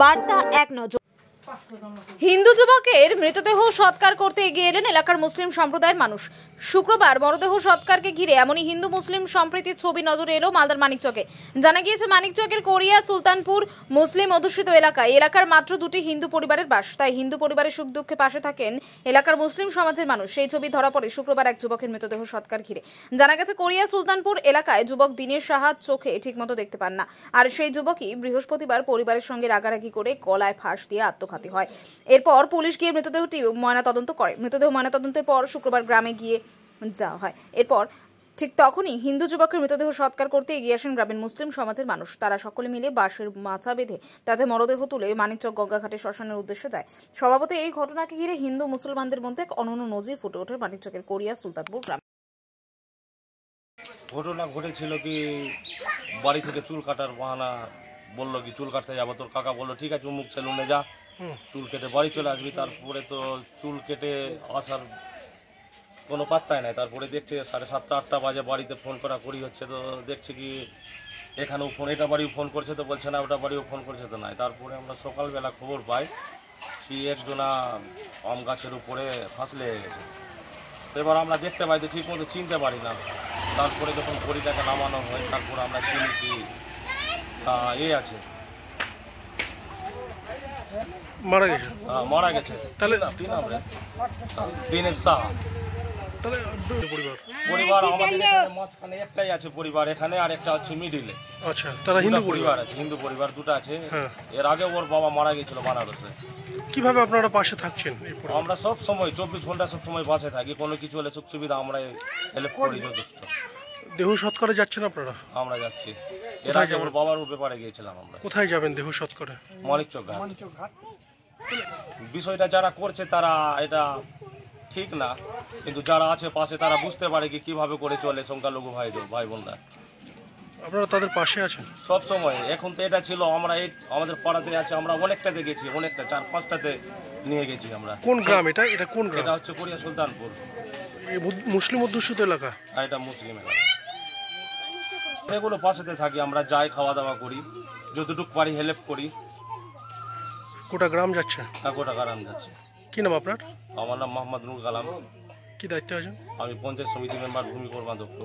বার্তা এক নজর। হিন্দু যুবকের মৃতদেহ সৎকার করতে এগিয়ে এলেন এলাকার মুসলিম সম্প্রদায়ের মানুষ। শুক্রবার মরদেহ সৎকারকে ঘিরে এমনই হিন্দু মুসলিম সম্প্রীতির ছবি নজরে এলো মালদার মানিকচকে। জানা গিয়েছে মানিকচকের কোরিয়া সুলতানপুর মুসলিম অধ্যুষিত এলাকার মাত্র দুটি হিন্দু পরিবারের বাস। তাই হিন্দু পরিবারের সুখ দুঃখে পাশে থাকেন এলাকার মুসলিম সমাজের মানুষ। সেই ছবি ধরা পড়ে শুক্রবার এক যুবকের মৃতদেহ সৎকার ঘিরে। জানা গেছে কোরিয়া সুলতানপুর এলাকায় যুবক দিনের সাহা চোখে ঠিকমতো দেখতে পান না, আর সেই যুবকই বৃহস্পতিবার পরিবারের সঙ্গে রাগারাগি করে গলায় ফাঁস দিয়ে আত্মঘাতী হয়। এরপর পুলিশ গিয়ে মৃতদেহটি ময়নাতদন্ত করে। মৃতদেহ ময়নাতদন্তের পর শুক্রবার গ্রামে গিয়ে যাওয়া হয়। এরপর ঠিক তখনই হিন্দু যুবকের মৃতদেহ সৎকার করতে এগিয়ে আসেন গ্রামের মুসলিম সমাজের মানুষ। তারা সকলে মিলে বাঁশের মাচা বেঁধে তাতে মরদেহ তুলে মানিকচক গঙ্গাঘাটে শ্মশানের উদ্দেশ্যে যায়। স্বভাবত এই ঘটনাকে ঘিরে হিন্দু মুসলমানদের মধ্যে এক অনন্য নজির ফুটে ওঠে মানিকচকের কোরিয়া সুলতানপুর গ্রামে। ঘটনা ঘটেছিল কি, বাড়ি থেকে চুল কাটার বাহানা বললো কি চুল কাটতে যাবো। তোর কাকা বললো ঠিক আছে মুখ সেলুনে যা, চুল কেটে বাড়ি চলে আসবি। তারপরে তো চুল কেটে আসার কোনো পাত্তাই নাই। তারপরে দেখছে 7:30 8টা বাজে বাড়িতে ফোন করি হচ্ছে। তো দেখছে কি এখানেও ফোন, এটা বাড়িও ফোন করছে তো বলছে না, ওটা বাড়িও ফোন করছে তো নাই। তারপরে আমরা সকালবেলা খবর পাই কি একজনা আম গাছের উপরে ফাঁস লেগে গেছে। তো এবার আমরা দেখতে পাই তো ঠিক মতো চিনতে পারি না। তারপরে যখন বড়িটাকে নামানো হয় তারপরে আমরা চিনি কি আছে, মারা গেছে। তাহলে দিনের সাহা পরিবার আমাদের এখানে মাঝখানে একটাই আছে পরিবার এখানে, আর একটা হচ্ছে মিডিলে। আচ্ছা, তারা হিন্দু পরিবার আছে, হিন্দু পরিবার দুটো আছে। এর আগে ওর বাবা মারা গেছিল বানারসে। কিভাবে আপনারা পাশে থাকছেন? আমরা সব সময় 24 ঘন্টা সব সময় পাশে থাকি। কোনো কিছু হলে সুখ সুবিধা আমরা হেল্প করি যথেষ্ট। দেহ সৎকারে যাচ্ছেন আপনারা? আমরা যাচ্ছি। এর আগে ওর বাবার ব্যাপারে গিয়েছিলাম আমরা। কোথায় যাবেন দেহ সৎকারে? মানিকচক ঘাট। বিষয়টা যারা করছে তারা এটা ঠিক না, কিন্তু যারা আছে পাশে তারা বুঝতে পারে কি কিভাবে করে চলে সংখ্যালঘু ভাই বোনরা। আপনারা তাদের পাশে আছেন সব সময়। এখন তো এটা ছিল আমরা এই আমাদের পাড়াতে আছে, আমরা অনেকটাতে গেছি, অনেকটা 4-5টাতে নিয়ে গেছি আমরা। কোন গ্রাম এটা? এটা কোন গ্রাম? এটা হচ্ছে কোরিয়া সুলতানপুর। মুসলিম অধ্যুষিত এলাকা? আর এটা মুসলিম এলাকা। এগুলো পাশেতে থাকি আমরা, যাই খাওয়া দাওয়া করি, যতটুকু পারি হেল্প করি। গোটা গ্রাম যাচ্ছে? হ্যাঁ, গোটা গ্রাম যাচ্ছে। কি নাম আপনার? আমার নাম মোহাম্মদ নুর কালাম। কি দায়িত্বে আছেন? আমি পঞ্চায়েত সমিতি মেম্বার, ভূমি কর্মাধ্যক্ষ।